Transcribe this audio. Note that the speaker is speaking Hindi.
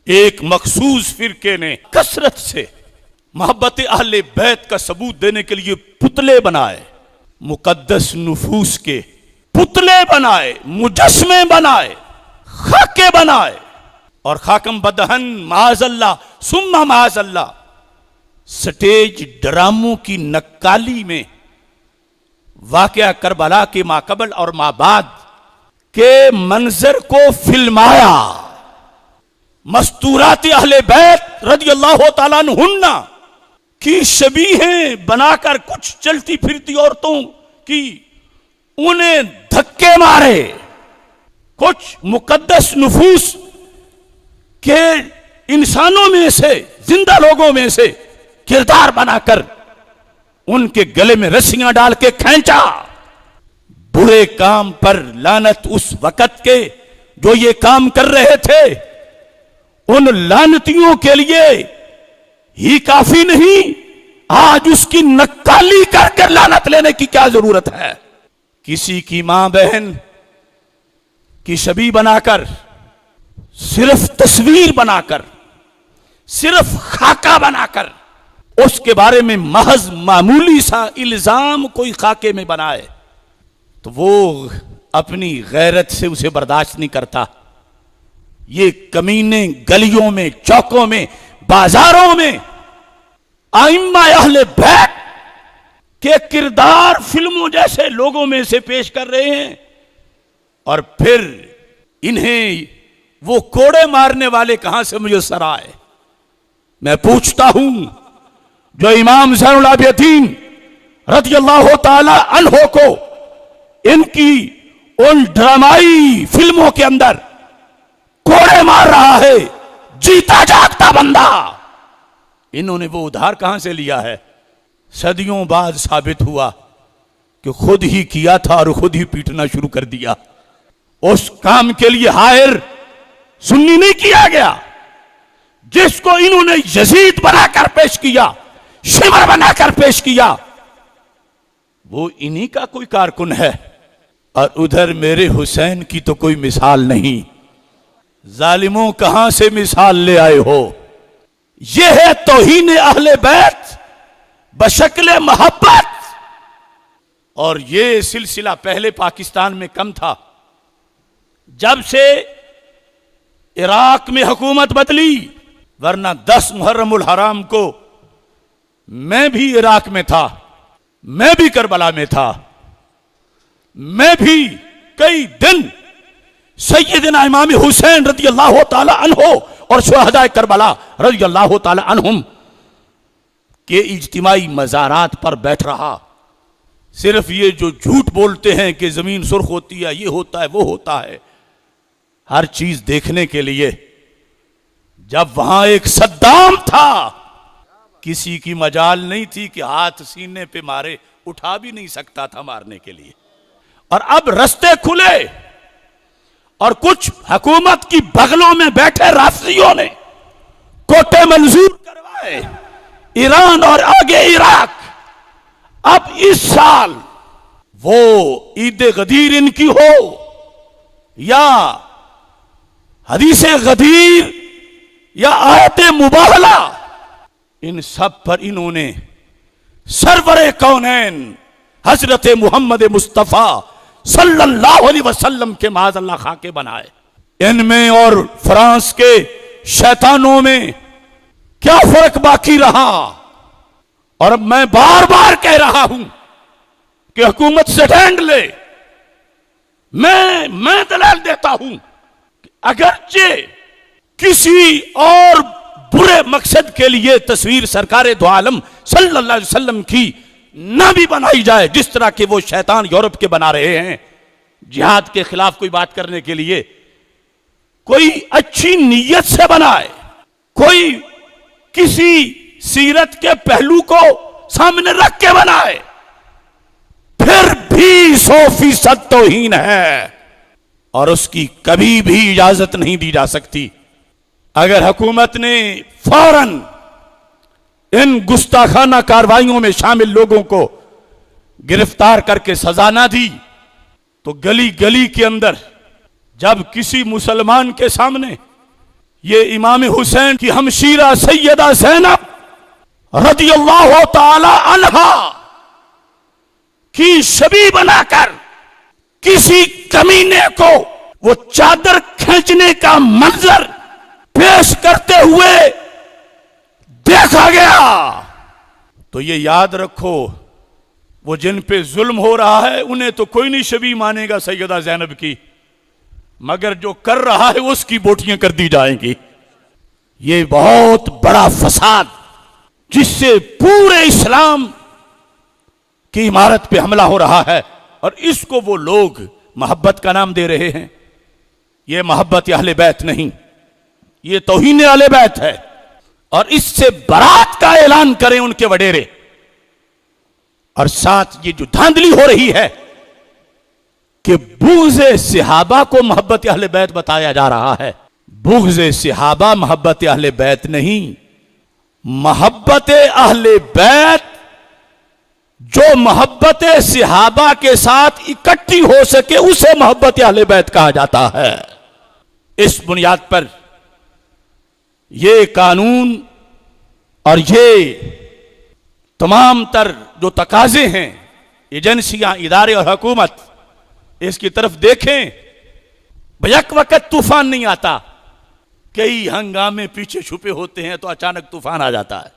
एक मखसूस फिरके ने कसरत से मोहब्बत अहले बैत का सबूत देने के लिए पुतले बनाए, मुकद्दस नुफूस के पुतले बनाए, मुजस्मे बनाए, खाके बनाए और खाकम बदहन माज़अल्लाह सुम्मा माज़अल्लाह स्टेज ड्रामों की नक्काली में वाक़या करबला के माकबल और माबाद के मंजर को फिल्माया। मस्तूरात अहले बैत रज़ियल्लाहु ताला अन्हुन्ना की शबीहें बनाकर कुछ चलती फिरती औरतों की उन्हें धक्के मारे, कुछ मुकद्दस नुफूस के इंसानों में से, जिंदा लोगों में से किरदार बनाकर उनके गले में रस्सियां डाल के खींचा। बुरे काम पर लानत उस वक़्त के जो ये काम कर रहे थे, उन लानतियों के लिए ही काफी नहीं, आज उसकी नक्काली करके लानत लेने की क्या जरूरत है। किसी की मां बहन की छवि बनाकर, सिर्फ तस्वीर बनाकर, सिर्फ खाका बनाकर उसके बारे में महज मामूली सा इल्जाम कोई खाके में बनाए तो वो अपनी गैरत से उसे बर्दाश्त नहीं करता। ये कमीने गलियों में, चौकों में, बाजारों में आइम्मा अहले बैत के किरदार फिल्मों जैसे लोगों में से पेश कर रहे हैं और फिर इन्हें वो कोड़े मारने वाले कहां से मुयस्सर आए। मैं पूछता हूं, जो इमाम ज़ैनुल आबिदीन रज़ियल्लाहु ताला अन्हो को इनकी उन ड्रामाई फिल्मों के अंदर कोड़े मार रहा है, जीता जागता बंदा, इन्होंने वो उधार कहां से लिया है। सदियों बाद साबित हुआ कि खुद ही किया था और खुद ही पीटना शुरू कर दिया। उस काम के लिए हायर सुन्नी नहीं किया गया जिसको इन्होंने यजीद बनाकर पेश किया, शिमर बनाकर पेश किया, वो इन्हीं का कोई कारकुन है। और उधर मेरे हुसैन की तो कोई मिसाल नहीं। जालिमों कहां से मिसाल ले आए हो। यह है तौहीन अहले बैत बशक्ल मोहब्बत। और यह सिलसिला पहले पाकिस्तान में कम था। जब से इराक में हुकूमत बदली, वरना 10 मुहर्रमुल हराम को मैं भी इराक में था, मैं भी करबला में था, मैं भी कई दिन सैयदना इमाम हुसैन रज़ियल्लाहु ताला अन्हो और शुहदाए करबला रज़ियल्लाहु ताला अन्हुम के इज्तिमाई मज़ारात पर बैठ रहा। सिर्फ ये जो झूठ बोलते हैं कि जमीन सुर्ख होती है, ये होता है, वो होता है, हर चीज देखने के लिए। जब वहां एक सद्दाम था, किसी की मजाल नहीं थी कि हाथ सीने पे मारे, उठा भी नहीं सकता था मारने के लिए। और अब रास्ते खुले और कुछ हुकूमत की बगलों में बैठे राफियों ने कोटे मंजूर करवाए, ईरान और आगे इराक। अब इस साल वो ईद गदीर इनकी हो या हदीसे गदीर या आयते मुबाहला, इन सब पर इन्होंने सरवरे कौनैन हजरत मोहम्मद मुस्तफा सल्लल्लाहु अलैहि वसल्लम के माज़अल्लाह खाके बनाए। इनमें और फ्रांस के शैतानों में क्या फर्क बाकी रहा। और अब मैं बार बार कह रहा हूं कि हुकूमत से स्टैंड ले। मैं दलाल देता हूं कि अगरचे किसी और बुरे मकसद के लिए तस्वीर सरकार दो आलम सल्लल्लाहु अलैहि वसल्लम की ना भी बनाई जाए, जिस तरह के वो शैतान यूरोप के बना रहे हैं, जिहाद के खिलाफ कोई बात करने के लिए, कोई अच्छी नीयत से बनाए, कोई किसी सीरत के पहलू को सामने रख के बनाए, फिर भी 100% तौहीन है और उसकी कभी भी इजाजत नहीं दी जा सकती। अगर हुकूमत ने फौरन इन गुस्ताखाना कार्रवाइयों में शामिल लोगों को गिरफ्तार करके सजा ना दी तो गली गली के अंदर जब किसी मुसलमान के सामने ये इमाम हुसैन की हमशीरा सैयदा ज़ैनब रदियल्लाहु ताला अन्हा की शबी बनाकर किसी कमीने को वो चादर खींचने का मंजर पेश करते हुए देखा गया। तो ये याद रखो, वो जिन पे जुल्म हो रहा है उन्हें तो कोई नहीं शबी मानेगा सैयदा ज़ैनब की, मगर जो कर रहा है उसकी बोटियां कर दी जाएंगी। ये बहुत बड़ा फसाद जिससे पूरे इस्लाम की इमारत पे हमला हो रहा है, और इसको वो लोग मोहब्बत का नाम दे रहे हैं। ये मोहब्बत अहले बैत नहीं, ये तौहीन अहले बैत है। और इससे बरात का ऐलान करें उनके वडेरे, और साथ ये जो धांधली हो रही है कि बुग़्ज़े सहाबा को मोहब्बत अहले बैत बताया जा रहा है। बुग़्ज़े सहाबा मोहब्बत अहले बैत नहीं, मोहब्बत अहले बैत जो मोहब्बत सहाबा के साथ इकट्ठी हो सके उसे मोहब्बत अहले बैत कहा जाता है। इस बुनियाद पर ये कानून और ये तमाम तर जो तकाजे हैं, एजेंसियां, इदारे और हुकूमत इसकी तरफ देखें। बैक वक्त तूफान नहीं आता, कई हंगामे पीछे छुपे होते हैं तो अचानक तूफान आ जाता है।